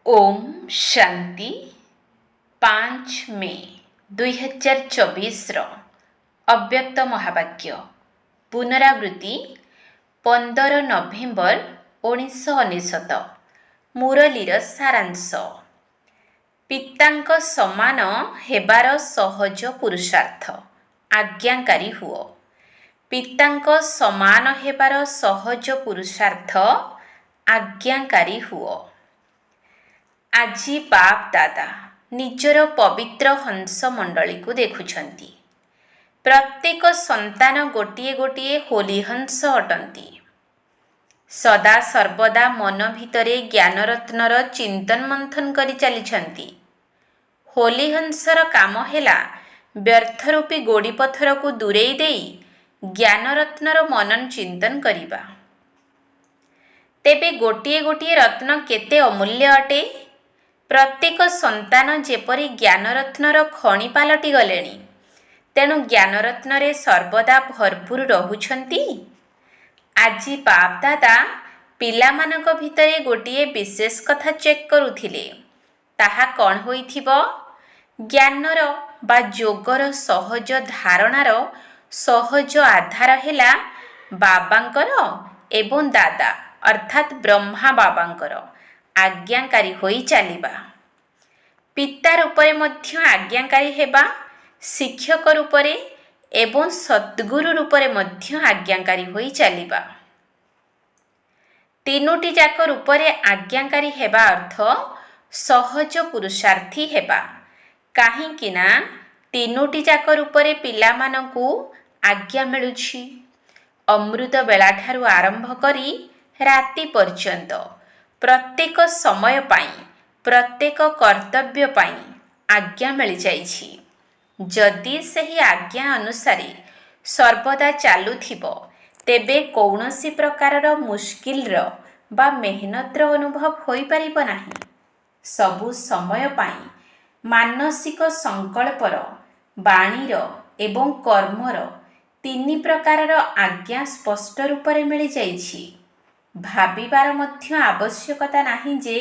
ओम शांति 5 मे 2024 अव्यक्त महावाक्य पुनरावृत्ति 15 नवेम्बर 1999 मुरलीर सारांश पितांक समान हेबार सहज पुरुषार्थ आज्ञाकारी हुओ। पितांक समान हेबार सहज पुरुषार्थ आज्ञाकारी हुओ। आजी बाप दादा निजर पवित्र हंस मंडली को देखुछंती। प्रत्येक संतान गोटिए गोटिए होली हंस अटंती। सदा सर्वदा मन भितरे ज्ञानरत्नर चिंतन मंथन करि चलिछंती। होली हंसर काम हेला व्यर्थरूपी गोड़ी पत्थर को दूरेई देई ज्ञानरत्नर मनन चिंतन करिबा। तेबे गोटिए गोटिए रत्न केते अमूल्य अटे। प्रत्येक संतान जेपरी ज्ञानरत्नर खणी पालटि गलेनी, तेणु ज्ञानरत्नरे सर्वदा भरपूर रहुछंती। आजी बाप दादा पिलामानक भितरे गोटिए विशेष कथा चेक करुथिले। ताहा कौन होइथिबो? ज्ञानर बा जोगर सहज धारणार सहज आधार हेला बाबांकर एवं दादा अर्थात ब्रह्मा बाबांकर आज्ञाकारी होई चलिबा। पिता रूपरे मध्य आज्ञाकारी हेबा, शिक्षक रूपरे एवं सद्गुरु रूपरे मध्य आज्ञाकारी होई चलिबा। तीनोटी जाक रूपरे आज्ञाकारी हेबा अर्थ सहज पुरुषार्थी हेबा। काहींकि ना तीनोटी जाक रूपरे पिलामानकु आज्ञा मिलुछि। अमृत बेला ठारू आरंभ करी राति पर्यंत प्रत्येक समय पाई प्रत्येक कर्तव्य पाई आज्ञा मिल जाइछि। जदि सही आज्ञा अनुसारे सर्वदा चालुथिबो तेबे कौनसी प्रकारर मुश्किलर बा मेहनतर अनुभव होई परिबो नाही। सबु समय पाई मानसिक संकल्पर बाणीर एवं कर्मर तीन प्रकारर आज्ञा स्पष्ट रूपरे मिल जाइछि। भाबिबार मध्य आवश्यकता नहीं जे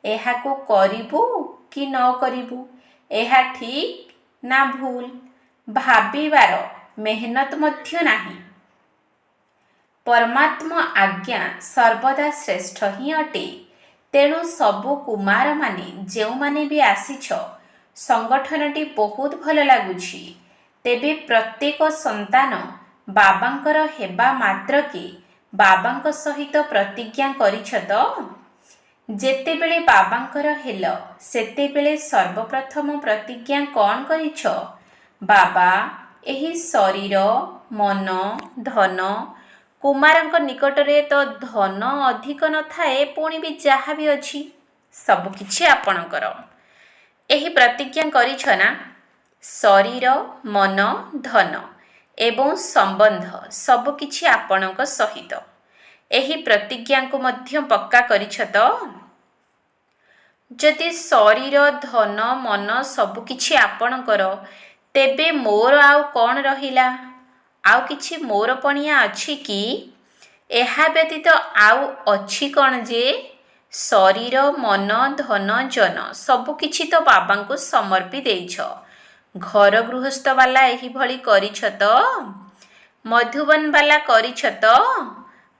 एहाको करिबु कि न करिबु, एहा ठीक ना भूल, भाबिबार मेहनत मध्य नहीं। परमात्मा आज्ञा सर्वदा श्रेष्ठ ही अटे। तेणु सबु कुमार माने जेउ माने भी आसीछ संगठनटी बहुत भल लागुछि। तेबे प्रत्येक संतान बाबांकर हेबा मात्र के बाबांक सहित प्रतिज्ञा करिछ तो? जेतेबेले बाबांकर हेल सेतेबेले सर्वप्रथम प्रतिज्ञा कौन करिछ? बाबा एही शरीर मन धन कुमारंक निकटरे तो धन अधिक न थाए, पुणी भी जहा भी अछि सब किछि आपणकर। एही प्रतिज्ञा करिछ ना? शरीर मन धन एवं संबंध सब किछि आपणक सहित। एही प्रतिज्ञा को मध्य पक्का करिछ तो? जदि शरीर धन मन सब किछि आपणकर तेबे मोर आउ कौन रहिला? आउ किछि मोर पणिया अछि कि? एहा व्यतीत आउ अछि कौन जे? शरीर मन धन जन सब किछि तो बाबांको समर्पी देइछ। घर गृहस्थ वाला एही भली करिछ तो? मधुबन वाला करिछ तो?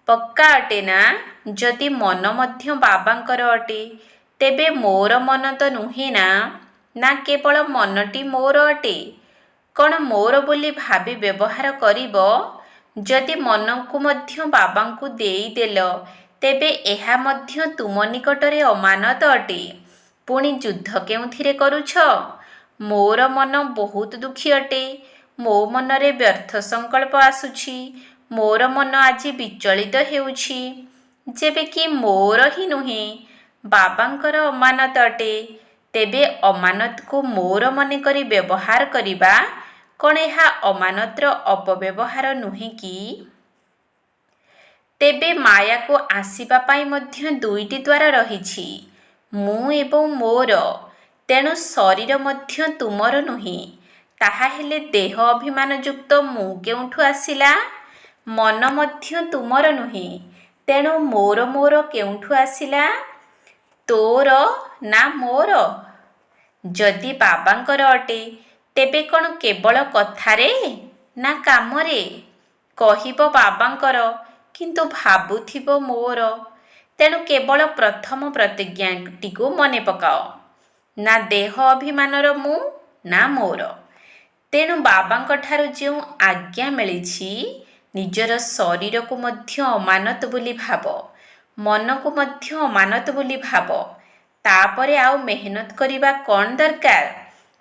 पक्का अटे ना? जदि मन मध्य बाबांकर अटे तेबे मोर मन तो नुहे ना? ना केवल मनटी मोर अटे? कौन मोर बोली भाबी व्यवहार करिबो? जदि मन को मध्य बाबांकु देई देल तेबे एहा मध्य तुम निकटरे अमानत अटे। पुणी युद्ध केउथिरे करुछ? मोर मन बहुत दुखी अटे। मो मनरे व्यर्थ संकल्प आसुछि। मोर मन आज विचलित हेउछि। जेबे कि मोर ही नुहे बाबांकर अमानत अटे। तेबे अमानत को मोर मने करी व्यवहार करिबा कौन एहा अमानतर अपव्यवहार नुहे कि? तेबे माया को आसीबा पाई मध्य दुईटी द्वार रहिछि, मु एवं मोर। तेणु शरीर मध्य तुमर नुहे। ताहा हेले देह अभिमान युक्त मु केउठु आसिला? मन मध्य तुमर नुहे। तेणु मोर मोर केउठु आसिला? ତୋର ନା ମୋର? ଯଦି ବାବାଙ୍କର ଅଟେ ତେବେ କ'ଣ କେବଳ କଥାରେ ନା କାମରେ? କହିବ ବାବାଙ୍କର କିନ୍ତୁ ଭାବୁଥିବ ମୋର। ତେଣୁ କେବଳ ପ୍ରଥମ ପ୍ରତିଜ୍ଞାଟିକୁ ମନେ ପକାଅ, ନା ଦେହ ଅଭିମାନର ମୁଁ ନା ମୋର। ତେଣୁ ବାବାଙ୍କଠାରୁ ଯେଉଁ ଆଜ୍ଞା ମିଳିଛି, ନିଜର ଶରୀରକୁ ମଧ୍ୟ ଅମାନତ ବୋଲି ଭାବ, ମନକୁ ମଧ୍ୟ ଅମାନତ ବୋଲି ଭାବ। ତାପରେ ଆଉ ମେହନତ କରିବା କ'ଣ ଦରକାର?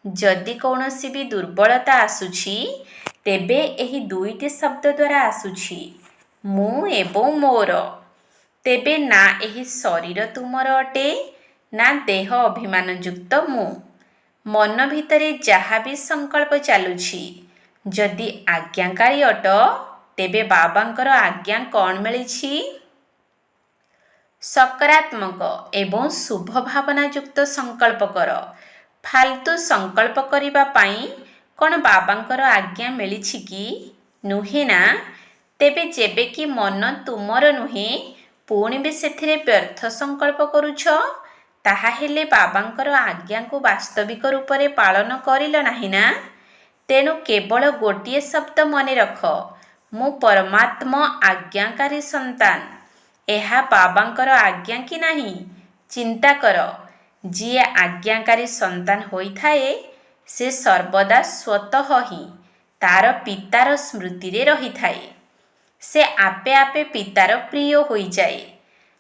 ଯଦି କୌଣସି ବି ଦୁର୍ବଳତା ଆସୁଛି ତେବେ ଏହି ଦୁଇଟି ଶବ୍ଦ ଦ୍ୱାରା ଆସୁଛି, ମୁଁ ଏବଂ ମୋର। ତେବେ ନା ଏହି ଶରୀର ତୁମର ଅଟେ ନା ଦେହ ଅଭିମାନଯୁକ୍ତ ମୁଁ। ମନ ଭିତରେ ଯାହା ବି ସଂକଳ୍ପ ଚାଲୁଛି, ଯଦି ଆଜ୍ଞାକାରୀ ଅଟ ତେବେ ବାବାଙ୍କର ଆଜ୍ଞା କ'ଣ ମିଳିଛି? ସକାରାତ୍ମକ ଏବଂ ଶୁଭ ଭାବନାଯୁକ୍ତ ସଂକଳ୍ପ କର। ଫାଲତୁ ସଂକଳ୍ପ କରିବା ପାଇଁ କ'ଣ ବାବାଙ୍କର ଆଜ୍ଞା ମିଳିଛି କି? ନୁହେଁ ନା? ତେବେ ଯେବେ କି ମନ ତୁମର ନୁହେଁ, ପୁଣି ବି ସେଥିରେ ବ୍ୟର୍ଥ ସଂକଳ୍ପ କରୁଛ, ତାହାହେଲେ ବାବାଙ୍କର ଆଜ୍ଞାକୁ ବାସ୍ତବିକ ରୂପରେ ପାଳନ କରିଲ ନାହିଁ ନା? ତେଣୁ କେବଳ ଗୋଟିଏ ଶବ୍ଦ ମନେ ରଖ, ମୁଁ ପରମାତ୍ମା ଆଜ୍ଞାକାରୀ ସନ୍ତାନ। ଏହା ବାବାଙ୍କର ଆଜ୍ଞା କି ନାହିଁ ଚିନ୍ତା କର। ଯିଏ ଆଜ୍ଞାକାରୀ ସନ୍ତାନ ହୋଇଥାଏ, ସେ ସର୍ବଦା ସ୍ୱତଃ ହିଁ ତାର ପିତାର ସ୍ମୃତିରେ ରହିଥାଏ। ସେ ଆପେ ଆପେ ପିତାର ପ୍ରିୟ ହୋଇଯାଏ,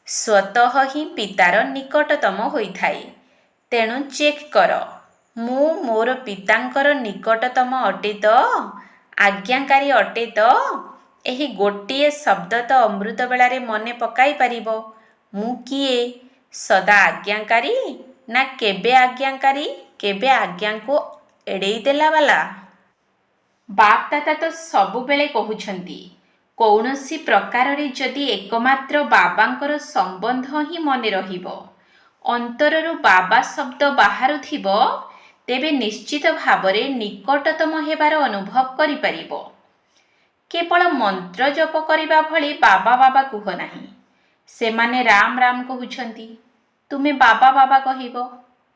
ସ୍ୱତଃ ହିଁ ପିତାର ନିକଟତମ ହୋଇଥାଏ। ତେଣୁ ଚେକ୍ କର, ମୁଁ ମୋର ପିତାଙ୍କର ନିକଟତମ ଅଟେ ତ? ଆଜ୍ଞାକାରୀ ଅଟେ ତ? ଏହି ଗୋଟିଏ ଶବ୍ଦ ତ ଅମୃତ ବେଳାରେ ମନେ ପକାଇ ପାରିବ। ମୁଁ କିଏ? ସଦା ଆଜ୍ଞାକାରୀ ନା କେବେ ଆଜ୍ଞାକାରୀ, କେବେ ଆଜ୍ଞାକୁ ଏଡ଼େଇ ଦେଲା ବାଲା? ବାପ୍ ଦାଦା ତ ସବୁବେଳେ କହୁଛନ୍ତି, କୌଣସି ପ୍ରକାରରେ ଯଦି ଏକମାତ୍ର ବାବାଙ୍କର ସମ୍ବନ୍ଧ ହିଁ ମନେ ରହିବ, ଅନ୍ତରରୁ ବାବା ଶବ୍ଦ ବାହାରୁଥିବ, ତେବେ ନିଶ୍ଚିତ ଭାବରେ ନିକଟତମ ହେବାର ଅନୁଭବ କରିପାରିବ। କେବଳ ମନ୍ତ୍ର ଜପ କରିବା ଭଳି ବାବା ବାବା କୁହ ନାହିଁ। ସେମାନେ ରାମ ରାମ କହୁଛନ୍ତି, ତୁମେ ବାବା ବାବା କହିବ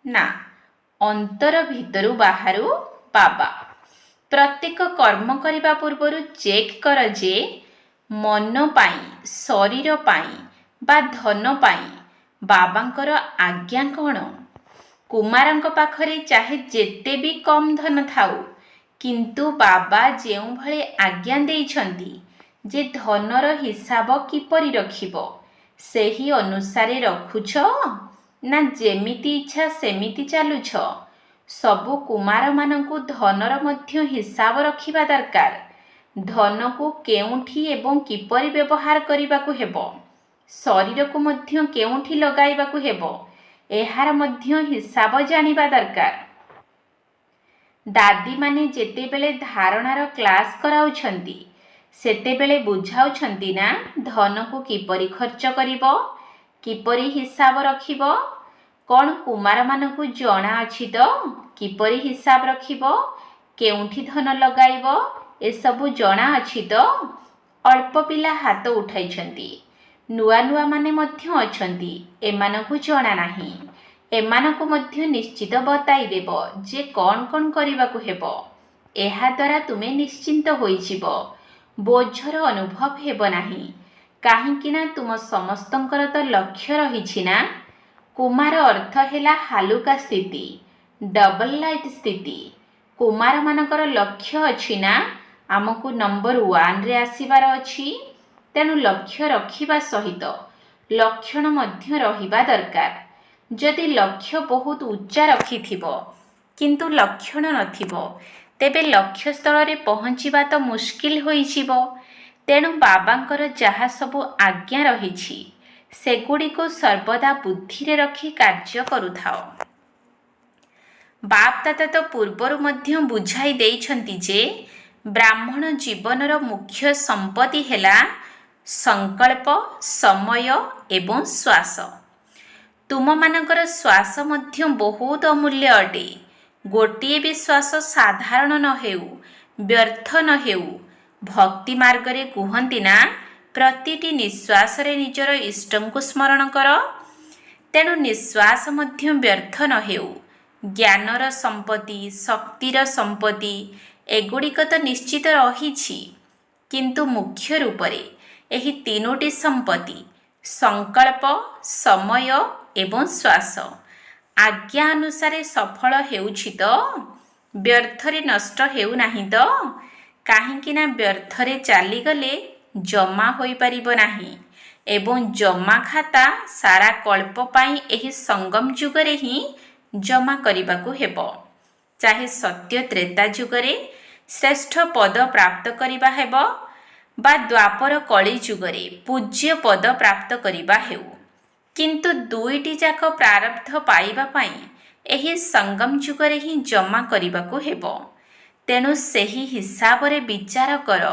ନା। ଅନ୍ତର ଭିତରୁ ବାହାରୁ ବାବା। ପ୍ରତ୍ୟେକ କର୍ମ କରିବା ପୂର୍ବରୁ ଚେକ୍ କର ଯେ ମନ ପାଇଁ, ଶରୀର ପାଇଁ ବା ଧନ ପାଇଁ ବାବାଙ୍କର ଆଜ୍ଞା କ'ଣ? କୁମାରଙ୍କ ପାଖରେ ଚାହେ ଯେତେ ବି କମ୍ ଧନ ଥାଉ, କିନ୍ତୁ ବାବା ଯେଉଁଭଳି ଆଜ୍ଞା ଦେଇଛନ୍ତି ଯେ ଧନର ହିସାବ କିପରି ରଖିବ, ସେହି ଅନୁସାରେ ରଖୁଛ ନା ଯେମିତି ଇଚ୍ଛା ସେମିତି ଚାଲୁଛ? ସବୁ କୁମାରମାନଙ୍କୁ ଧନର ମଧ୍ୟ ହିସାବ ରଖିବା ଦରକାର। ଧନକୁ କେଉଁଠି ଏବଂ କିପରି ବ୍ୟବହାର କରିବାକୁ ହେବ, ଶରୀରକୁ ମଧ୍ୟ କେଉଁଠି ଲଗାଇବାକୁ ହେବ, ଏହାର ମଧ୍ୟ ହିସାବ ଜାଣିବା ଦରକାର। ଦାଦୀମାନେ ଯେତେବେଳେ ଧାରଣାର କ୍ଲାସ୍ କରାଉଛନ୍ତି, ସେତେବେଳେ ବୁଝାଉଛନ୍ତି ନା ଧନକୁ କିପରି ଖର୍ଚ୍ଚ କରିବ, କିପରି ହିସାବ ରଖିବ। କ'ଣ କୁମାରମାନଙ୍କୁ ଜଣା ଅଛି ତ କିପରି ହିସାବ ରଖିବ, କେଉଁଠି ଧନ ଲଗାଇବ, ଏସବୁ ଜଣା ଅଛି ତ? ଅଳ୍ପ ପିଲା ହାତ ଉଠାଇଛନ୍ତି, ନୂଆ ନୂଆ ମାନେ ମଧ୍ୟ ଅଛନ୍ତି, ଏମାନଙ୍କୁ ଜଣା ନାହିଁ। ଏମାନଙ୍କୁ ମଧ୍ୟ ନିଶ୍ଚିତ ବତାଇ ଦେବ ଯେ କ'ଣ କ'ଣ କରିବାକୁ ହେବ। ଏହାଦ୍ୱାରା ତୁମେ ନିଶ୍ଚିନ୍ତ ହୋଇଯିବ, ବୋଝର ଅନୁଭବ ହେବ ନାହିଁ। କାହିଁକି ନା ତୁମ ସମସ୍ତଙ୍କର ତ ଲକ୍ଷ୍ୟ ରହିଛି ନା। କୁମାର ଅର୍ଥ ହେଲା ହାଲୁକା ସ୍ଥିତି, ଡବଲ ଲାଇଟ୍ ସ୍ଥିତି। କୁମାରମାନଙ୍କର ଲକ୍ଷ୍ୟ ଅଛି ନା ଆମକୁ ନମ୍ବର 1ରେ ଆସିବାର ଅଛି। ତେଣୁ ଲକ୍ଷ୍ୟ ରଖିବା ସହିତ ଲକ୍ଷଣ ମଧ୍ୟ ରହିବା ଦରକାର। ଯଦି ଲକ୍ଷ୍ୟ ବହୁତ ଉଚ୍ଚା ରଖିଥିବ କିନ୍ତୁ ଲକ୍ଷଣ ନଥିବ, ତେବେ ଲକ୍ଷ୍ୟସ୍ଥଳରେ ପହଞ୍ଚିବା ତ ମୁସ୍କିଲ ହୋଇଯିବ। ତେଣୁ ବାବାଙ୍କର ଯାହା ସବୁ ଆଜ୍ଞା ରହିଛି, ସେଗୁଡ଼ିକୁ ସର୍ବଦା ବୁଦ୍ଧିରେ ରଖି କାର୍ଯ୍ୟ କରୁଥାଅ। ବାପ୍ ଦାଦା ତ ପୂର୍ବରୁ ମଧ୍ୟ ବୁଝାଇ ଦେଇଛନ୍ତି ଯେ ବ୍ରାହ୍ମଣ ଜୀବନର ମୁଖ୍ୟ ସମ୍ପତ୍ତି ହେଲା ସଂକଳ୍ପ, ସମୟ ଏବଂ ଶ୍ୱାସ। ତୁମମାନଙ୍କର ଶ୍ୱାସ ମଧ୍ୟ ବହୁତ ଅମୂଲ୍ୟ ଅଟେ। ଗୋଟିଏ ବି ଶ୍ୱାସ ସାଧାରଣ ନ ହେଉ, ବ୍ୟର୍ଥ ନ ହେଉ। ଭକ୍ତି ମାର୍ଗରେ କୁହନ୍ତି ନା, ପ୍ରତିଟି ନିଶ୍ୱାସରେ ନିଜର ଇଷ୍ଟଙ୍କୁ ସ୍ମରଣ କର। ତେଣୁ ନିଶ୍ୱାସ ମଧ୍ୟ ବ୍ୟର୍ଥ ନ ହେଉ। ଜ୍ଞାନର ସମ୍ପତ୍ତି, ଶକ୍ତିର ସମ୍ପତ୍ତି ଏଗୁଡ଼ିକ ତ ନିଶ୍ଚିତ ରହିଛି, କିନ୍ତୁ ମୁଖ୍ୟ ରୂପରେ ଏହି ତିନୋଟି ସମ୍ପତ୍ତି ସଂକଳ୍ପ, ସମୟ ଏବଂ ଶ୍ୱାସ ଆଜ୍ଞା ଅନୁସାରେ ସଫଳ ହେଉଛି ତ? ବ୍ୟର୍ଥରେ ନଷ୍ଟ ହେଉନାହିଁ ତ? କାହିଁକି ନା ବ୍ୟର୍ଥରେ ଚାଲିଗଲେ ଜମା ହୋଇପାରିବ ନାହିଁ ଏବଂ ଜମା ଖାତା ସାରା କଳ୍ପ ପାଇଁ ଏହି ସଙ୍ଗମ ଯୁଗରେ ହିଁ ଜମା କରିବାକୁ ହେବ। ଚାହେ ସତ୍ୟ ତ୍ରେତା ଯୁଗରେ ଶ୍ରେଷ୍ଠ ପଦ ପ୍ରାପ୍ତ କରିବା ହେବ ବା ଦ୍ୱାପର କଳି ଯୁଗରେ ପୂଜ୍ୟ ପଦ ପ୍ରାପ୍ତ କରିବା ହେଉ, କିନ୍ତୁ ଦୁଇଟି ଯାକ ପ୍ରାରବ୍ଧ ପାଇବା ପାଇଁ ଏହି ସଙ୍ଗମ ଯୁଗରେ ହିଁ ଜମା କରିବାକୁ ହେବ। ତେଣୁ ସେହି ହିସାବରେ ବିଚାର କର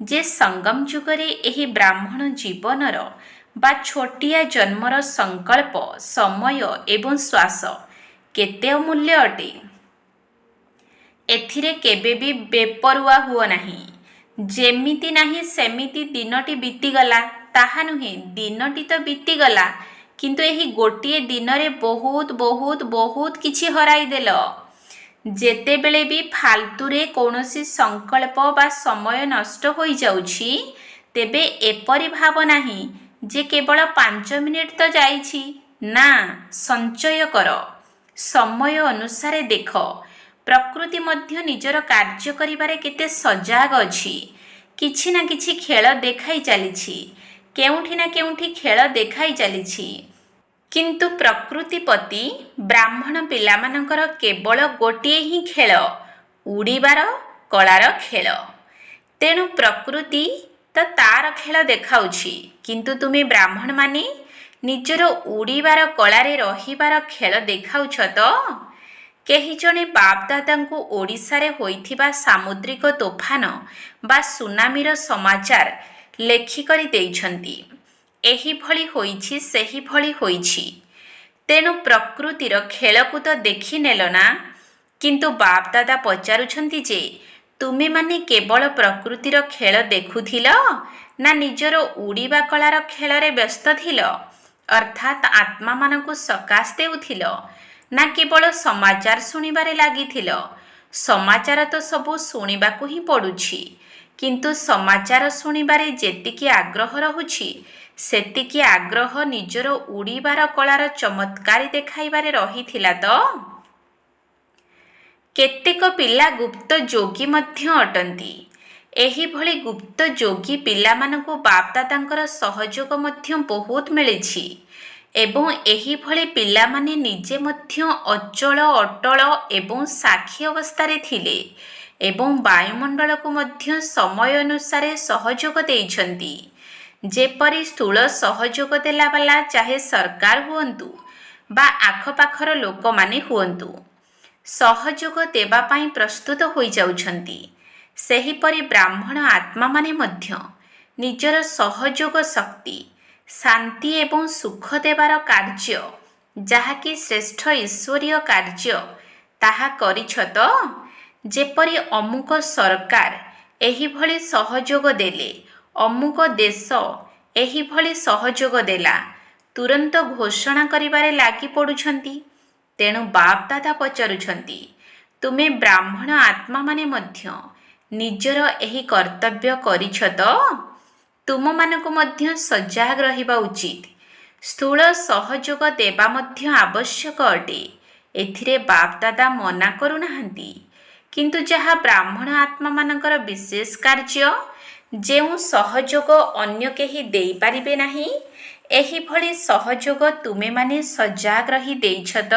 ଯେ ସଙ୍ଗମ ଯୁଗରେ ଏହି ବ୍ରାହ୍ମଣ ଜୀବନର ବା ଛୋଟିଆ ଜନ୍ମର ସଂକଳ୍ପ, ସମୟ ଏବଂ ଶ୍ୱାସ କେତେ ଅମୂଲ୍ୟ ଅଟେ। ଏଥିରେ କେବେ ବି ବେପରୁଆ ହୁଅ ନାହିଁ। ଯେମିତି ନାହିଁ ସେମିତି ଦିନଟି ବିତିଗଲା ତାହା ନୁହେଁ, ଦିନଟି ତ ବିତିଗଲା, କିନ୍ତୁ ଏହି ଗୋଟିଏ ଦିନରେ ବହୁତ ବହୁତ ବହୁତ କିଛି ହରାଇଦେଲ। ଯେତେବେଳେ ବି ଫାଲତୁରେ କୌଣସି ସଂକଳ୍ପ ବା ସମୟ ନଷ୍ଟ ହୋଇଯାଉଛି, ତେବେ ଏପରି ଭାବ ନାହିଁ ଯେ କେବଳ 5 ମିନିଟ୍ ତ ଯାଇଛି। ନା, ସଞ୍ଚୟ କର, ସମୟ ଅନୁସାରେ ଦେଖ। ପ୍ରକୃତି ମଧ୍ୟ ନିଜର କାର୍ଯ୍ୟ କରିବାରେ କେତେ ସଜାଗ ଅଛି। କିଛି ନା କିଛି ଖେଳ ଦେଖାଇ ଚାଲିଛି, କେଉଁଠି ନା କେଉଁଠି ଖେଳ ଦେଖାଇ ଚାଲିଛି। କିନ୍ତୁ ପ୍ରକୃତିପତି ବ୍ରାହ୍ମଣ ପିଲାମାନଙ୍କର କେବଳ ଗୋଟିଏ ହିଁ ଖେଳ, ଉଡ଼ିବାର କଳାର ଖେଳ। ତେଣୁ ପ୍ରକୃତି ତ ତାର ଖେଳ ଦେଖାଉଛି, କିନ୍ତୁ ତୁମେ ବ୍ରାହ୍ମଣମାନେ ନିଜର ଉଡ଼ିବାର କଳାରେ ରହିବାର ଖେଳ ଦେଖାଉଛ ତ? କେହି ଜଣେ ବାପଦାଦାଙ୍କୁ ଓଡ଼ିଶାରେ ହୋଇଥିବା ସାମୁଦ୍ରିକ ତୋଫାନ ବା ସୁନାମିର ସମାଚାର ଲେଖିକରି ଦେଇଛନ୍ତି। ଏହିଭଳି ହୋଇଛି, ସେହିଭଳି ହୋଇଛି। ତେଣୁ ପ୍ରକୃତିର ଖେଳକୁ ତ ଦେଖିନେଲ ନା। କିନ୍ତୁ ବାପଦାଦା ପଚାରୁଛନ୍ତି ଯେ ତୁମେମାନେ କେବଳ ପ୍ରକୃତିର ଖେଳ ଦେଖୁଥିଲ ନା ନିଜର ଉଡ଼ିବା କଳାର ଖେଳରେ ବ୍ୟସ୍ତ ଥିଲ, ଅର୍ଥାତ୍ ଆତ୍ମାମାନଙ୍କୁ ସକାଶ ଦେଉଥିଲ, ନା କେବଳ ସମାଚାର ଶୁଣିବାରେ ଲାଗିଥିଲ? ସମାଚାର ତ ସବୁ ଶୁଣିବାକୁ ହିଁ ପଡ଼ୁଛି, କିନ୍ତୁ ସମାଚାର ଶୁଣିବାରେ ଯେତିକି ଆଗ୍ରହ ରହୁଛି, ସେତିକି ଆଗ୍ରହ ନିଜର ଉଡ଼ିବାର କଳାର ଚମତ୍କାରୀ ଦେଖାଇବାରେ ରହିଥିଲା ତ? କେତେକ ପିଲା ଗୁପ୍ତ ଯୋଗୀ ମଧ୍ୟ ଅଟନ୍ତି। ଏହିଭଳି ଗୁପ୍ତ ଯୋଗୀ ପିଲାମାନଙ୍କୁ ବାପଦାଦାଙ୍କର ସହଯୋଗ ମଧ୍ୟ ବହୁତ ମିଳିଛି ଏବଂ ଏହିଭଳି ପିଲାମାନେ ନିଜେ ମଧ୍ୟ ଅଚଳ, ଅଟଳ ଏବଂ ସାକ୍ଷୀ ଅବସ୍ଥାରେ ଥିଲେ ଏବଂ ବାୟୁମଣ୍ଡଳକୁ ମଧ୍ୟ ସମୟ ଅନୁସାରେ ସହଯୋଗ ଦେଇଛନ୍ତି। ଯେପରି ସ୍ଥୂଳ ସହଯୋଗ ଦେଲା ବାଲା ଚାହେ ସରକାର ହୁଅନ୍ତୁ ବା ଆଖପାଖର ଲୋକମାନେ ହୁଅନ୍ତୁ, ସହଯୋଗ ଦେବା ପାଇଁ ପ୍ରସ୍ତୁତ ହୋଇଯାଉଛନ୍ତି, ସେହିପରି ବ୍ରାହ୍ମଣ ଆତ୍ମାମାନେ ମଧ୍ୟ ନିଜର ସହଯୋଗ ଶକ୍ତି, ଶାନ୍ତି ଏବଂ ସୁଖ ଦେବାର କାର୍ଯ୍ୟ, ଯାହାକି ଶ୍ରେଷ୍ଠ ଈଶ୍ୱରୀୟ କାର୍ଯ୍ୟ, ତାହା କରିଛ ତ? ଯେପରି ଅମୁକ ସରକାର ଏହିଭଳି ସହଯୋଗ ଦେଲେ, ଅମୁକ ଦେଶ ଏହିଭଳି ସହଯୋଗ ଦେଲା, ତୁରନ୍ତ ଘୋଷଣା କରିବାରେ ଲାଗି ପଡ଼ୁଛନ୍ତି। ତେଣୁ ବାପଦାଦା ପଚାରୁଛନ୍ତି, ତୁମେ ବ୍ରାହ୍ମଣ ଆତ୍ମାମାନେ ମଧ୍ୟ ନିଜର ଏହି କର୍ତ୍ତବ୍ୟ କରିଛ ତ? ତୁମମାନଙ୍କୁ ମଧ୍ୟ ସଜାଗ ରହିବା ଉଚିତ। ସ୍ଥୂଳ ସହଯୋଗ ଦେବା ମଧ୍ୟ ଆବଶ୍ୟକ ଅଟେ, ଏଥିରେ ବାପଦାଦା ମନା କରୁନାହାନ୍ତି। କିନ୍ତୁ ଯାହା ବ୍ରାହ୍ମଣ ଆତ୍ମାମାନଙ୍କର ବିଶେଷ କାର୍ଯ୍ୟ, ଯେଉଁ ସହଯୋଗ ଅନ୍ୟ କେହି ଦେଇପାରିବେ ନାହିଁ, ଏହିଭଳି ସହଯୋଗ ତୁମେମାନେ ସଜାଗ ରହି ଦେଇଛ ତ?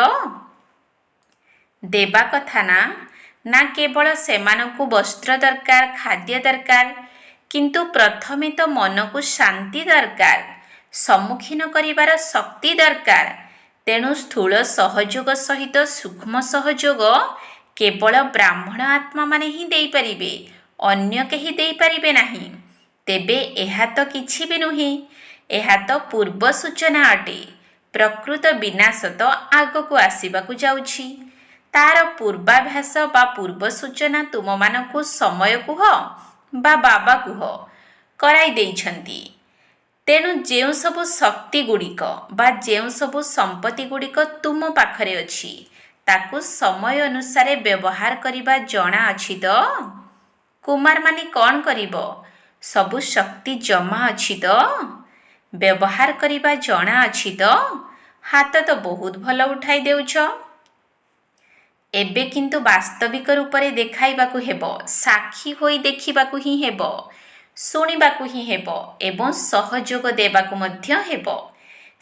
ଦେବା କଥା ନା? ନା କେବଳ ସେମାନଙ୍କୁ ବସ୍ତ୍ର ଦରକାର, ଖାଦ୍ୟ ଦରକାର? କିନ୍ତୁ ପ୍ରଥମେ ତ ମନକୁ ଶାନ୍ତି ଦରକାର, ସମ୍ମୁଖୀନ କରିବାର ଶକ୍ତି ଦରକାର। ତେଣୁ ସ୍ଥୂଳ ସହଯୋଗ ସହିତ ସୂକ୍ଷ୍ମ ସହଯୋଗ କେବଳ ବ୍ରାହ୍ମଣ ଆତ୍ମାମାନେ ହିଁ ଦେଇପାରିବେ, ଅନ୍ୟ କେହି ଦେଇପାରିବେ ନାହିଁ। ତେବେ ଏହା ତ କିଛି ବି ନୁହେଁ, ଏହା ତ ପୂର୍ବ ସୂଚନା ଅଟେ। ପ୍ରକୃତ ବିନାଶ ତ ଆଗକୁ ଆସିବାକୁ ଯାଉଛି। ତାର ପୂର୍ବାଭାସ ବା ପୂର୍ବ ସୂଚନା ତୁମମାନଙ୍କୁ ସମୟ କୁହ ବା ବାବା କୁହ କରାଇ ଦେଇଛନ୍ତି। ତେଣୁ ଯେଉଁ ସବୁ ଶକ୍ତି ଗୁଡ଼ିକ ବା ଯେଉଁ ସବୁ ସମ୍ପତ୍ତି ଗୁଡ଼ିକ ତୁମ ପାଖରେ ଅଛି ତାକୁ ସମୟ ଅନୁସାରେ ବ୍ୟବହାର କରିବା ଜଣା ଅଛି ତ? କୁମାରମାନେ କ'ଣ କରିବ? ସବୁ ଶକ୍ତି ଜମା ଅଛି ତ? ବ୍ୟବହାର କରିବା ଜଣା ଅଛି ତ? ହାତ ତ ବହୁତ ଭଲ ଉଠାଇ ଦେଉଛ। ଏବେ କିନ୍ତୁ ବାସ୍ତବିକ ରୂପରେ ଦେଖାଇବାକୁ ହେବ, ସାକ୍ଷୀ ହୋଇ ଦେଖିବାକୁ ହିଁ ହେବ, ଶୁଣିବାକୁ ହିଁ ହେବ ଏବଂ ସହଯୋଗ ଦେବାକୁ ମଧ୍ୟ ହେବ।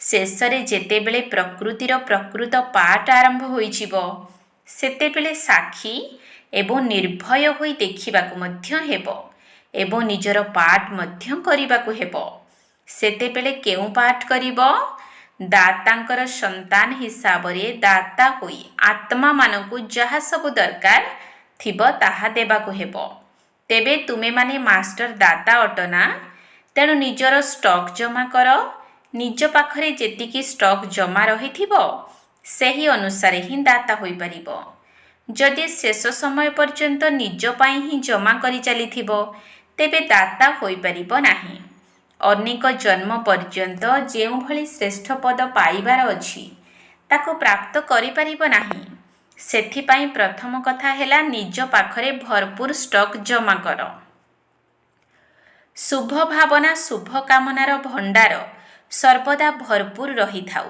ଶେଷରେ ଯେତେବେଳେ ପ୍ରକୃତିର ପ୍ରକୃତ ପାଠ ଆରମ୍ଭ ହୋଇଯିବ ସେତେବେଳେ ସାକ୍ଷୀ ଏବଂ ନିର୍ଭୟ ହୋଇ ଦେଖିବାକୁ ମଧ୍ୟ ହେବ ଏବଂ ନିଜର ପାଠ ମଧ୍ୟ କରିବାକୁ ହେବ। ସେତେବେଳେ କେଉଁ ପାଠ କରିବ? ଦାତାଙ୍କର ସନ୍ତାନ ହିସାବରେ ଦାତା ହୋଇ ଆତ୍ମାମାନଙ୍କୁ ଯାହା ସବୁ ଦରକାର ଥିବ ତାହା ଦେବାକୁ ହେବ। ତେବେ ତୁମେମାନେ ମାଷ୍ଟର ଦାତା ଅଟ ନା? ତେଣୁ ନିଜର ଷ୍ଟକ୍ ଜମା କର। ନିଜ ପାଖରେ ଯେତିକି ଷ୍ଟକ୍ ଜମା ରହିଥିବ ସେହି ଅନୁସାରେ ହିଁ ଦାତା ହୋଇପାରିବ। ଯଦି ଶେଷ ସମୟ ପର୍ଯ୍ୟନ୍ତ ନିଜ ପାଇଁ ହିଁ ଜମା କରି ଚାଲିଥିବ ତେବେ ଦାତା ହୋଇପାରିବ ନାହିଁ। ଅନେକ ଜନ୍ମ ପର୍ଯ୍ୟନ୍ତ ଯେଉଁଭଳି ଶ୍ରେଷ୍ଠ ପଦ ପାଇବାର ଅଛି ତାକୁ ପ୍ରାପ୍ତ କରିପାରିବ ନାହିଁ। ସେଥିପାଇଁ ପ୍ରଥମ କଥା ହେଲା ନିଜ ପାଖରେ ଭରପୁର ଷ୍ଟକ୍ ଜମା କର। ଶୁଭ ଭାବନା ଶୁଭ କାମନାର ଭଣ୍ଡାର ସର୍ବଦା ଭରପୁର ରହିଥାଉ।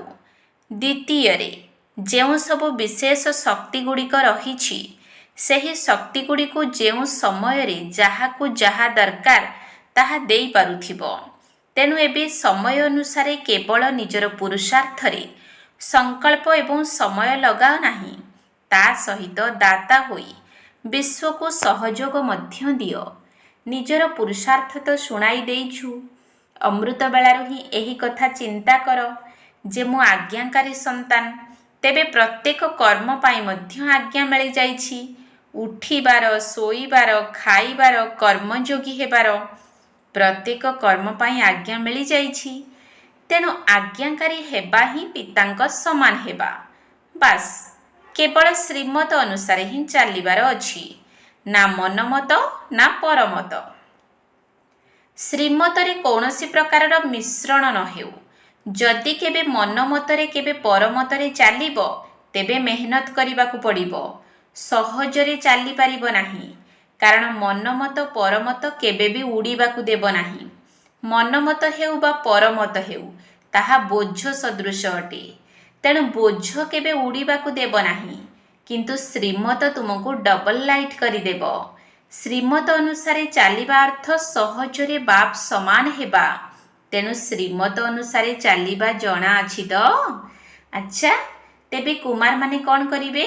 ଦ୍ୱିତୀୟରେ, ଯେଉଁ ସବୁ ବିଶେଷ ଶକ୍ତି ଗୁଡ଼ିକ ରହିଛି ସେହି ଶକ୍ତି ଗୁଡ଼ିକୁ ଯେଉଁ ସମୟରେ ଯାହାକୁ ଯାହା ଦରକାର ତାହା ଦେଇପାରୁଥିବ। ତେଣୁ ଏବେ ସମୟ ଅନୁସାରେ କେବଳ ନିଜର ପୁରୁଷାର୍ଥରେ ସଂକଳ୍ପ ଏବଂ ସମୟ ଲଗାଅ ନାହିଁ, ତା ସହିତ ଦାତା ହୋଇ ବିଶ୍ୱକୁ ସହଯୋଗ ମଧ୍ୟ ଦିଅ। ନିଜର ପୁରୁଷାର୍ଥ ତ ଶୁଣାଇ ଦେଇଛୁ, ଅମୃତ ବେଳାରୁ ହିଁ ଏହି କଥା ଚିନ୍ତା କର ଯେ ମୁଁ ଆଜ୍ଞାକାରୀ ସନ୍ତାନ। ତେବେ ପ୍ରତ୍ୟେକ କର୍ମ ପାଇଁ ମଧ୍ୟ ଆଜ୍ଞା ମିଳିଯାଇଛି। ଉଠିବାର, ଶୋଇବାର, ଖାଇବାର, କର୍ମଯୋଗୀ ହେବାର ପ୍ରତ୍ୟେକ କର୍ମ ପାଇଁ ଆଜ୍ଞା ମିଳିଯାଇଛି। ତେଣୁ ଆଜ୍ଞାକାରୀ ହେବା ହିଁ ପିତାଙ୍କ ସମାନ ହେବା। ବାସ୍ କେବଳ ଶ୍ରୀମତ ଅନୁସାରେ ହିଁ ଚାଲିବାର ଅଛି, ନା ମନମତ ନା ପରମତ। ଶ୍ରୀମତରେ କୌଣସି ପ୍ରକାରର ମିଶ୍ରଣ ନ ହେଉ। ଯଦି କେବେ ମନମତରେ କେବେ ପରମତରେ ଚାଲିବ ତେବେ ମେହନତ କରିବାକୁ ପଡ଼ିବ, ସହଜରେ ଚାଲିପାରିବ ନାହିଁ। କାରଣ ମନମତ ପରମତ କେବେ ବି ଉଡ଼ିବାକୁ ଦେବ ନାହିଁ। ମନମତ ହେଉ ବା ପରମତ ହେଉ ତାହା ବୋଝ ସଦୃଶ ଅଟେ। ତେଣୁ ବୋଝ କେବେ ଉଡ଼ିବାକୁ ଦେବ ନାହିଁ, କିନ୍ତୁ ଶ୍ରୀମତ ତୁମକୁ ଡବଲ ଲାଇଟ୍ କରିଦେବ। ଶ୍ରୀମତ ଅନୁସାରେ ଚାଲିବା ଅର୍ଥ ସହଜରେ ବାପ ସମାନ ହେବା। ତେଣୁ ଶ୍ରୀମତ ଅନୁସାରେ ଚାଲିବା ଜଣା ଅଛି ତ? ଆଚ୍ଛା, ତେବେ କୁମାରମାନେ କ'ଣ କରିବେ?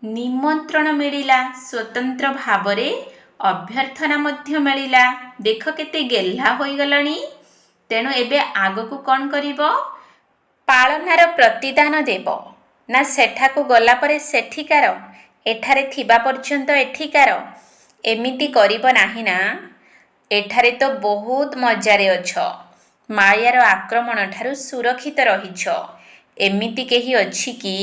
ନିମନ୍ତ୍ରଣ ମିଳିଲା, ସ୍ୱତନ୍ତ୍ର ଭାବରେ ଅଭ୍ୟର୍ଥନା ମଧ୍ୟ ମିଳିଲା। ଦେଖ କେତେ ଗେହ୍ଲା ହୋଇଗଲଣି। ତେଣୁ ଏବେ ଆଗକୁ କ'ଣ କରିବ? ପାଳନାର ପ୍ରତିଦାନ ଦେବ, ନା ସେଠାକୁ ଗଲା ପରେ ସେଠିକାର, ଏଠାରେ ଥିବା ପର୍ଯ୍ୟନ୍ତ ଏଠିକାର? ଏମିତି କରିବ ନାହିଁ ନା। ଏଠାରେ ତ ବହୁତ ମଜାରେ ଅଛ, ମାୟାର ଆକ୍ରମଣ ଠାରୁ ସୁରକ୍ଷିତ ରହିଛ। ଏମିତି କେହି ଅଛି କି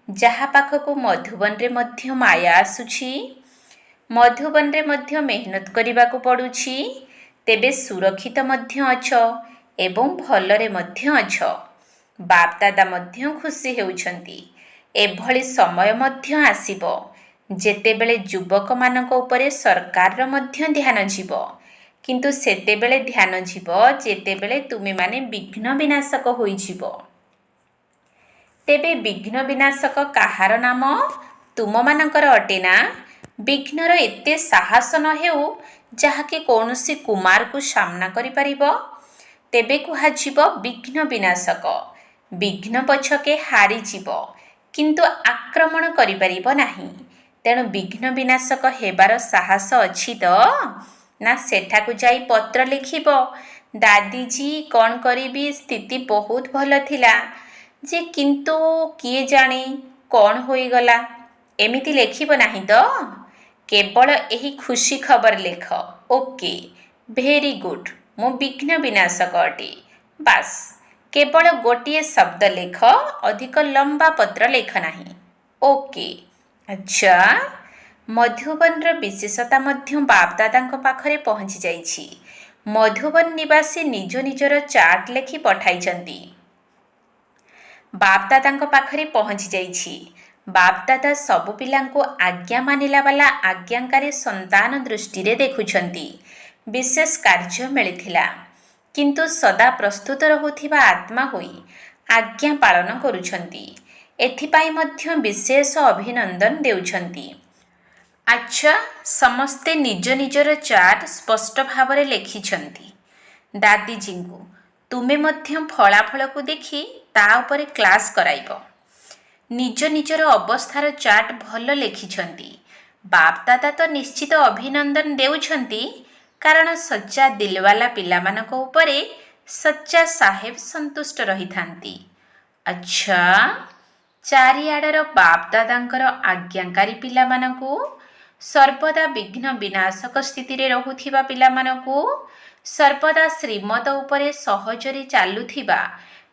ଯାହା ପାଖକୁ ମଧୁବନରେ ମଧ୍ୟ ମାୟା ଆସୁଛି? ମଧୁବନରେ ମଧ୍ୟ ମେହନତ କରିବାକୁ ପଡ଼ୁଛି। ତେବେ ସୁରକ୍ଷିତ ମଧ୍ୟ ଅଛ ଏବଂ ଭଲରେ ମଧ୍ୟ ଅଛ। ବାପଦାଦା ମଧ୍ୟ ଖୁସି ହେଉଛନ୍ତି। ଏଭଳି ସମୟ ମଧ୍ୟ ଆସିବ ଯେତେବେଳେ ଯୁବକମାନଙ୍କ ଉପରେ ସରକାରର ମଧ୍ୟ ଧ୍ୟାନ ଯିବ। କିନ୍ତୁ ସେତେବେଳେ ଧ୍ୟାନ ଯିବ ଯେତେବେଳେ ତୁମେମାନେ ବିଘ୍ନ ବିନାଶକ ହୋଇଯିବ। ତେବେ ବିଘ୍ନ ବିନାଶକ କାହାର ନାମ? ତୁମମାନଙ୍କର ଅଟେ ନା? ବିଘ୍ନର ଏତେ ସାହସ ନ ହେଉ ଯାହାକି କୌଣସି କୁମାରକୁ ସାମ୍ନା କରିପାରିବ। ତେବେ କୁହାଯିବ ବିଘ୍ନ ବିନାଶକ। ବିଘ୍ନ ପଛକେ ହାରିଯିବ କିନ୍ତୁ ଆକ୍ରମଣ କରିପାରିବ ନାହିଁ। ତେଣୁ ବିଘ୍ନ ବିନାଶକ ହେବାର ସାହସ ଅଛି ତ? ନା ସେଠାକୁ ଯାଇ ପତ୍ର ଲେଖିବ, ଦାଦିଜୀ କ'ଣ କରିବି, ସ୍ଥିତି ବହୁତ ଭଲ ଥିଲା ଯେ କିନ୍ତୁ କିଏ ଜାଣେ କ'ଣ ହୋଇଗଲା, ଏମିତି ଲେଖିବ ନାହିଁ ତ? କେବଳ ଏହି ଖୁସି ଖବର ଲେଖ, ଓକେ, ଭେରି ଗୁଡ୍, ମୁଁ ବିଘ୍ନ ବିନାଶକ ଅଟେ। ବାସ୍ କେବଳ ଗୋଟିଏ ଶବ୍ଦ ଲେଖ, ଅଧିକ ଲମ୍ବା ପତ୍ର ଲେଖ ନାହିଁ। ଓକେ। ଆଚ୍ଛା, ମଧୁବନର ବିଶେଷତା ମଧ୍ୟ ବାପଦାଦାଙ୍କ ପାଖରେ ପହଞ୍ଚି ଯାଇଛି। ମଧୁବନ ନିବାସୀ ନିଜ ନିଜର ଚାର୍ଟ ଲେଖି ପଠାଇଛନ୍ତି। ବାପଦାଦାଙ୍କ ପାଖରେ ପହଞ୍ଚି ଯାଇଛି। ବାପଦାଦା ସବୁ ପିଲାଙ୍କୁ ଆଜ୍ଞା ମାନିଲା ବାଲା ଆଜ୍ଞାକାରୀ ସନ୍ତାନ ଦୃଷ୍ଟିରେ ଦେଖୁଛନ୍ତି। ବିଶେଷ କାର୍ଯ୍ୟ ମିଳିଥିଲା, କିନ୍ତୁ ସଦା ପ୍ରସ୍ତୁତ ରହୁଥିବା ଆତ୍ମା ହୋଇ ଆଜ୍ଞା ପାଳନ କରୁଛନ୍ତି। ଏଥିପାଇଁ ମଧ୍ୟ ବିଶେଷ ଅଭିନନ୍ଦନ ଦେଉଛନ୍ତି। ଆଚ୍ଛା, ସମସ୍ତେ ନିଜ ନିଜର ଚାର୍ଟ ସ୍ପଷ୍ଟ ଭାବରେ ଲେଖିଛନ୍ତି। ଦାଦିଜୀଙ୍କୁ ତୁମେ ମଧ୍ୟ ଫଳାଫଳକୁ ଦେଖି ତା ଉପରେ କ୍ଲାସ୍ କରାଇବ। ନିଜ ନିଜର ଅବସ୍ଥାର ଚାର୍ଟ ଭଲ ଲେଖିଛନ୍ତି। ବାପଦାଦା ତ ନିଶ୍ଚିତ ଅଭିନନ୍ଦନ ଦେଉଛନ୍ତି, କାରଣ ସଚ୍ଚା ଦିଲବାଲା ପିଲାମାନଙ୍କ ଉପରେ ସଚ୍ଚା ସାହେବ ସନ୍ତୁଷ୍ଟ ରହିଥାନ୍ତି। ଆଚ୍ଛା, ଚାରିଆଡ଼ର ବାପଦାଦାଙ୍କର ଆଜ୍ଞାକାରୀ ପିଲାମାନଙ୍କୁ, ସର୍ବଦା ବିଘ୍ନ ବିନାଶକ ସ୍ଥିତିରେ ରହୁଥିବା ପିଲାମାନଙ୍କୁ, ସର୍ବଦା ଶ୍ରୀମତ ଉପରେ ସହଜରେ ଚାଲୁଥିବା,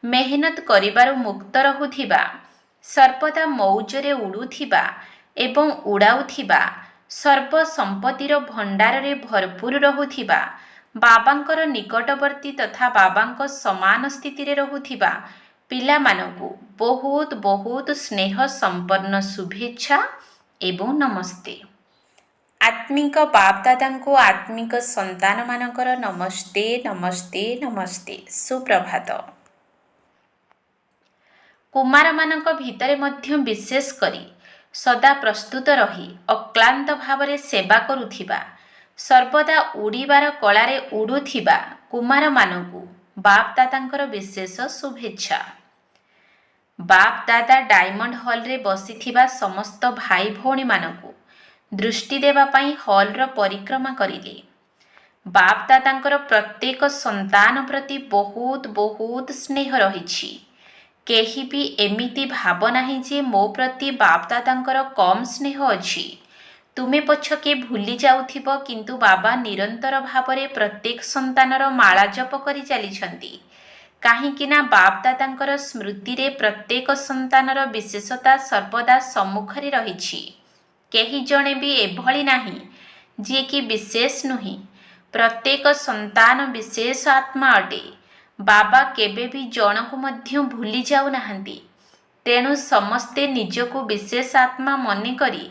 ମେହନତ କରିବାରୁ ମୁକ୍ତ ରହୁଥିବା, ସର୍ବଦା ମୌଜରେ ଉଡ଼ୁଥିବା ଏବଂ ଉଡ଼ାଉଥିବା, ସର୍ବ ସମ୍ପତ୍ତିର ଭଣ୍ଡାରରେ ଭରପୁର ରହୁଥିବା, ବାବାଙ୍କର ନିକଟବର୍ତ୍ତୀ ତଥା ବାବାଙ୍କ ସମାନ ସ୍ଥିତିରେ ରହୁଥିବା ପିଲାମାନଙ୍କୁ ବହୁତ ବହୁତ ସ୍ନେହ ସମ୍ପନ୍ନ ଶୁଭେଚ୍ଛା ଏବଂ ନମସ୍ତେ। ଆତ୍ମିକ ବାପଦାଦାଙ୍କୁ ଆତ୍ମିକ ସନ୍ତାନମାନଙ୍କର ନମସ୍ତେ ନମସ୍ତେ ନମସ୍ତେ। ସୁପ୍ରଭାତ। କୁମାରମାନଙ୍କ ଭିତରେ ମଧ୍ୟ ବିଶେଷ କରି ସଦା ପ୍ରସ୍ତୁତ ରହି ଅକ୍ଳାନ୍ତ ଭାବରେ ସେବା କରୁଥିବା, ସର୍ବଦା ଉଡ଼ିବାର କଳାରେ ଉଡ଼ୁଥିବା କୁମାରମାନଙ୍କୁ ବାପଦାଦାଙ୍କର ବିଶେଷ ଶୁଭେଚ୍ଛା। ବାପଦାଦା ଡାଇମଣ୍ଡ ହଲରେ ବସିଥିବା ସମସ୍ତ ଭାଇ ଭଉଣୀମାନଙ୍କୁ ଦୃଷ୍ଟି ଦେବା ପାଇଁ ହଲର ପରିକ୍ରମା କରିଲେ। ବାପଦାଦାଙ୍କର ପ୍ରତ୍ୟେକ ସନ୍ତାନ ପ୍ରତି ବହୁତ ବହୁତ ସ୍ନେହ ରହିଛି। କେହି ବି ଏମିତି ଭାବ ନାହିଁ ଯେ ମୋ ପ୍ରତି ବାପଦାଦାଙ୍କର କମ୍ ସ୍ନେହ ଅଛି। ତୁମେ ପଛକେ ଭୁଲି ଯାଉଥିବ, କିନ୍ତୁ ବାବା ନିରନ୍ତର ଭାବରେ ପ୍ରତ୍ୟେକ ସନ୍ତାନର ମାଳା ଜପ କରି ଚାଲିଛନ୍ତି। କାହିଁକି ନା ବାପଦାଦାଙ୍କର ସ୍ମୃତିରେ ପ୍ରତ୍ୟେକ ସନ୍ତାନର ବିଶେଷତା ସର୍ବଦା ସମ୍ମୁଖରେ ରହିଛି। କେହି ଜଣେ ବି ଏଭଳି ନାହିଁ ଯିଏକି ବିଶେଷ ନୁହେଁ। ପ୍ରତ୍ୟେକ ସନ୍ତାନ ବିଶେଷ ଆତ୍ମା ଅଟେ। ବାବା କେବେ ବି ଜଣକୁ ମଧ୍ୟ ଭୁଲି ଯାଉନାହାନ୍ତି। ତେଣୁ ସମସ୍ତେ ନିଜକୁ ବିଶେଷ ଆତ୍ମା ମନେକରି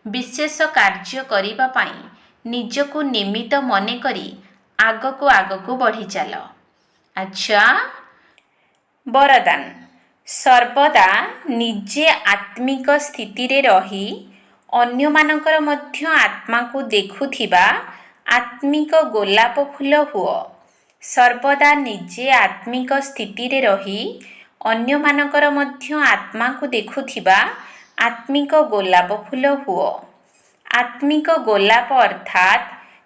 ବିଶେଷ କାର୍ଯ୍ୟ କରିବା ପାଇଁ ନିଜକୁ ନିମିତ୍ତ ମନେକରି ଆଗକୁ ଆଗକୁ ବଢ଼ିଚାଲ। ଆଚ୍ଛା, ବରଦାନ। ସର୍ବଦା ନିଜେ ଆତ୍ମିକ ସ୍ଥିତିରେ ରହି ଅନ୍ୟମାନଙ୍କର ମଧ୍ୟ ଆତ୍ମାକୁ ଦେଖୁଥିବା ଆତ୍ମିକ ଗୋଲାପ ଫୁଲ ହୁଅ। ସର୍ବଦା ନିଜେ ଆତ୍ମିକ ସ୍ଥିତିରେ ରହି ଅନ୍ୟମାନଙ୍କର ମଧ୍ୟ ଆତ୍ମାକୁ ଦେଖୁଥିବା ଆତ୍ମିକ ଗୋଲାପ ଫୁଲ ହୁଅ। ଆତ୍ମିକ ଗୋଲାପ ଅର୍ଥାତ୍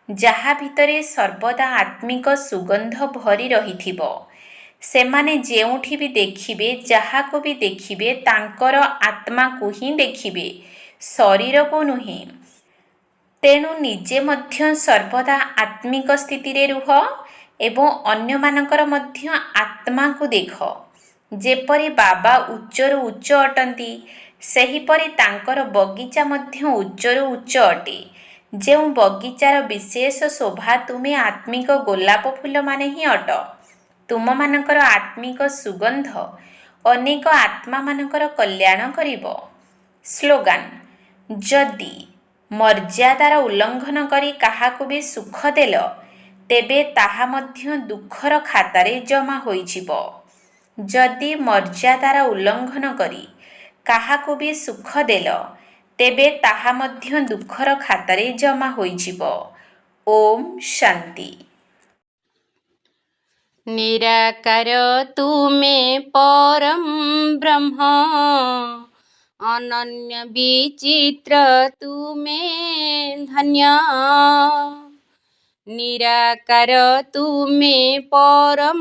ଯାହା ଭିତରେ ସର୍ବଦା ଆତ୍ମିକ ସୁଗନ୍ଧ ଭରି ରହିଥିବ। ସେମାନେ ଯେଉଁଠି ବି ଦେଖିବେ, ଯାହାକୁ ବି ଦେଖିବେ, ତାଙ୍କର ଆତ୍ମାକୁ ହିଁ ଦେଖିବେ, ଶରୀରକୁ ନୁହେଁ। ତେଣୁ ନିଜେ ମଧ୍ୟ ସର୍ବଦା ଆତ୍ମିକ ସ୍ଥିତିରେ ରୁହ ଏବଂ ଅନ୍ୟମାନଙ୍କର ମଧ୍ୟ ଆତ୍ମାକୁ ଦେଖ। ଯେପରି ବାବା ଉଚ୍ଚରୁ ଉଚ୍ଚ ଅଟନ୍ତି, ସେହିପରି ତାଙ୍କର ବଗିଚା ମଧ୍ୟ ଉଚ୍ଚରୁ ଉଚ୍ଚ ଅଟେ। ଯେଉଁ ବଗିଚାର ବିଶେଷ ଶୋଭା ତୁମେ ଆତ୍ମିକ ଗୋଲାପ ଫୁଲମାନେ ହିଁ ଅଟ। ତୁମମାନଙ୍କର ଆତ୍ମିକ ସୁଗନ୍ଧ ଅନେକ ଆତ୍ମାମାନଙ୍କର କଲ୍ୟାଣ କରିବ। ସ୍ଲୋଗାନ: ଯଦି ମର୍ଯ୍ୟାଦାର ଉଲ୍ଲଂଘନ କରି କାହାକୁ ବି ସୁଖ ଦେଲ, ତେବେ ତାହା ମଧ୍ୟ ଦୁଃଖର ଖାତାରେ ଜମା ହୋଇଯିବ। ଯଦି ମର୍ଯ୍ୟାଦାର ଉଲ୍ଲଂଘନ କରି କାହାକୁ ବି ସୁଖ ଦେଲ, ତେବେ ତାହା ମଧ୍ୟ ଦୁଃଖର ଖାତାରେ ଜମା ହୋଇଯିବ। ଓମ୍ ଶାନ୍ତି। ନିରାକାର ତୁମେ ପରଂ ବ୍ରହ୍ମ, ଅନନ୍ୟ ବିଚିତ୍ର ତୁମେ ଧନ୍ୟ। ନିରାକାର ତୁମେ ପରଂ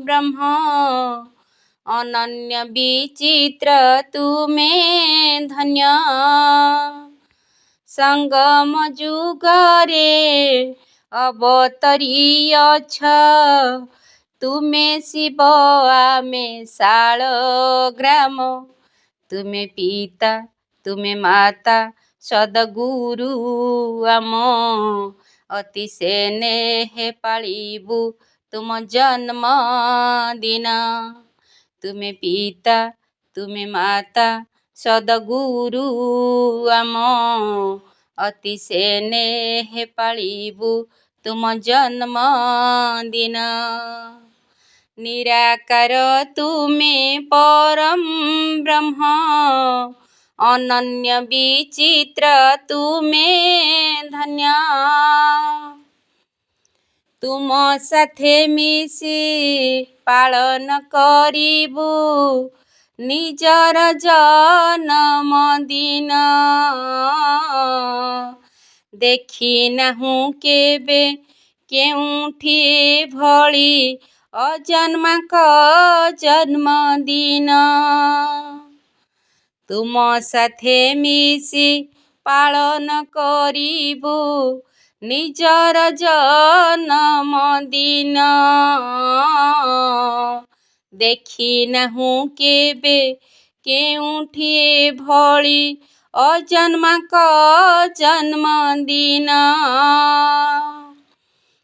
ବ୍ରହ୍ମ, ଅନନ୍ୟ ବିଚିତ୍ର ତୁମେ ଧନ୍ୟ। ସଙ୍ଗମ ଯୁଗରେ ଅବତରିଅଛ, ତୁମେ ଶିବ ଆମେ ଶାଳଗ୍ରାମ। ତୁମେ ପିତା, ତୁମେ ମାତା, ସଦଗୁରୁ ଆମ ଅତି ସ୍ନେହେ ପାଳିବୁ ତୁମ ଜନ୍ମଦିନ। ତୁମେ ପିତା ତୁମେ ମାତା ସଦଗୁରୁ ଆମ, ଅତି ସ୍ନେହେ ପାଳିବୁ ତୁମ ଜନ୍ମଦିନ। ନିରାକାର ତୁମେ ପରମ ବ୍ରହ୍ମ, ଅନନ୍ୟ ବିଚିତ୍ର ତୁମେ ଧନ୍ୟ। ତୁମ ସାଥେ ମିଶି ପାଳନ କରିବୁ ନିଜର ଜନ୍ମଦିନ। ଦେଖି ନାହୁଁ କେବେ କେଉଁଠି ଭଳି ଅଜନ୍ମାଙ୍କ ଜନ୍ମଦିନ। ତୁମ ସାଥେ ମିଶି ପାଳନ କରିବୁ ନିଜର ଜନ୍ମଦିନ। ଦେଖି ନାହୁଁ କେବେ କେଉଁଠି ଭଳି ଅଜନ୍ମାଙ୍କ ଜନ୍ମଦିନ।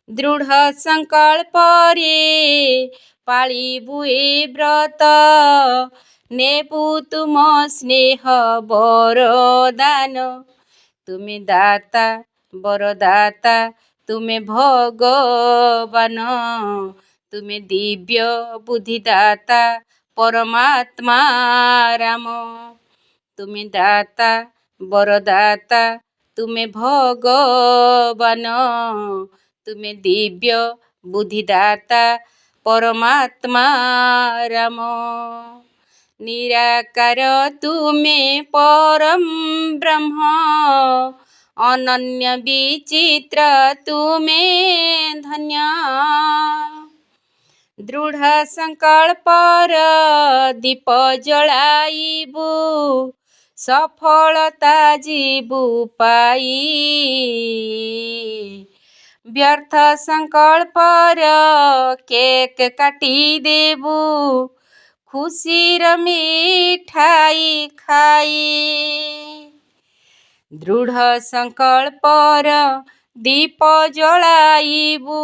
ଦୃଢ଼ ସଂକଳ୍ପରେ ପାଳିବୁ ଏ ବ୍ରତ, ନେବୁ ତୁମ ସ୍ନେହ ବରଦାନ। ତୁମେ ଦାତା ବରଦାତା ତୁମେ ଭଗବାନ, ତୁମେ ଦିବ୍ୟ ବୁଦ୍ଧିଦାତା ପରମାତ୍ମା ରାମ। ତୁମେ ଦାତା ବରଦାତା ତୁମେ ଭଗବାନ, ତୁମେ ଦିବ୍ୟ ବୁଦ୍ଧିଦାତା ପରମାତ୍ମା ରାମ। ନିରାକାର ତୁମେ ପରମ ବ୍ରହ୍ମ, ଅନନ୍ୟ ବିଚିତ୍ର ତୁମେ ଧନ୍ୟ। ଦୃଢ଼ ସଂକଳ୍ପର ଦୀପ ଜଳାଇବୁ ସଫଳତା ଯିବୁ ପାଇ। ବ୍ୟର୍ଥ ସଂକଳ୍ପର କେକ୍ କାଟି ଦେବୁ ଖୁସିର ମିଠାଇ ଖାଇ। ଦୃଢ଼ ସଂକଳ୍ପର ଦୀପ ଜଳାଇବୁ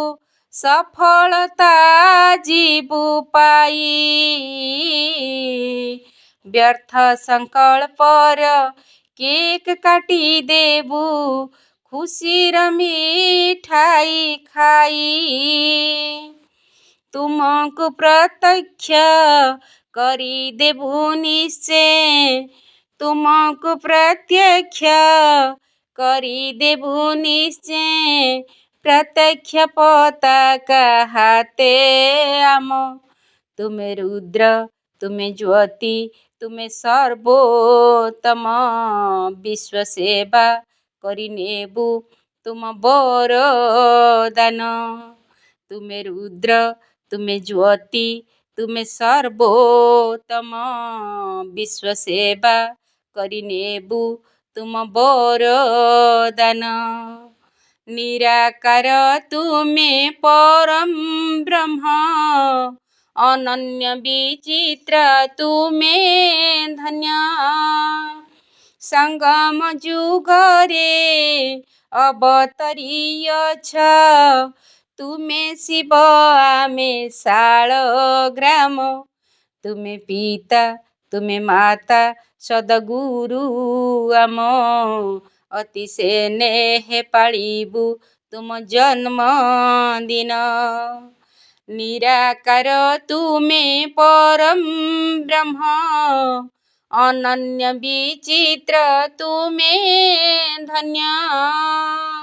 ସଫଳତା ଯିବୁ ପାଇ। ବ୍ୟର୍ଥ ସଂକଳ୍ପର କେକ୍ କାଟି ଦେବୁ ଖୁସିର ମିଠାଇ ଖାଇ। ତୁମକୁ ପ୍ରତ୍ୟକ୍ଷ କରିଦେବୁ ନିଶ୍ଚେ, ତୁମକୁ ପ୍ରତ୍ୟକ୍ଷ କରିଦେବୁ ନିଶ୍ଚେ। ପ୍ରତ୍ୟକ୍ଷ ପତାକା ହାତେ ଆମ, ତୁମେ ରୁଦ୍ର ତୁମେ ଜ୍ୟୋତି ତୁମେ ସର୍ବୋତ୍ତମ। ବିଶ୍ୱ ସେବା କରି ନେବୁ ତୁମ ବରଦାନ। ତୁମେ ରୁଦ୍ର ତୁମେ ଜ୍ୟୋତି ତୁମେ ସର୍ବୋତ୍ତମ। ବିଶ୍ୱ ସେବା କରି ନେବୁ ତୁମ ବରଦାନ। ନିରାକାର ତୁମେ ପରମ ବ୍ରହ୍ମ, ଅନନ୍ୟ ବିଚିତ୍ର ତୁମେ ଧନ୍ୟ। ସଙ୍ଗମ ଯୁଗରେ ଅବତରିଅଛ, ତୁମେ ଶିବ ଆମେ ଶାଳଗ୍ରାମ। ତୁମେ ପିତା ତୁମେ ମାତା ସଦଗୁରୁ ଆମ, ଅତି ସ୍ନେହେ ପାଳିବୁ ତୁମ ଜନ୍ମଦିନ। ନିରାକାର ତୁମେ ପରମ ବ୍ରହ୍ମ, ଅନନ୍ୟ ବିଚିତ୍ର ତୁମେ ଧନ୍ୟ।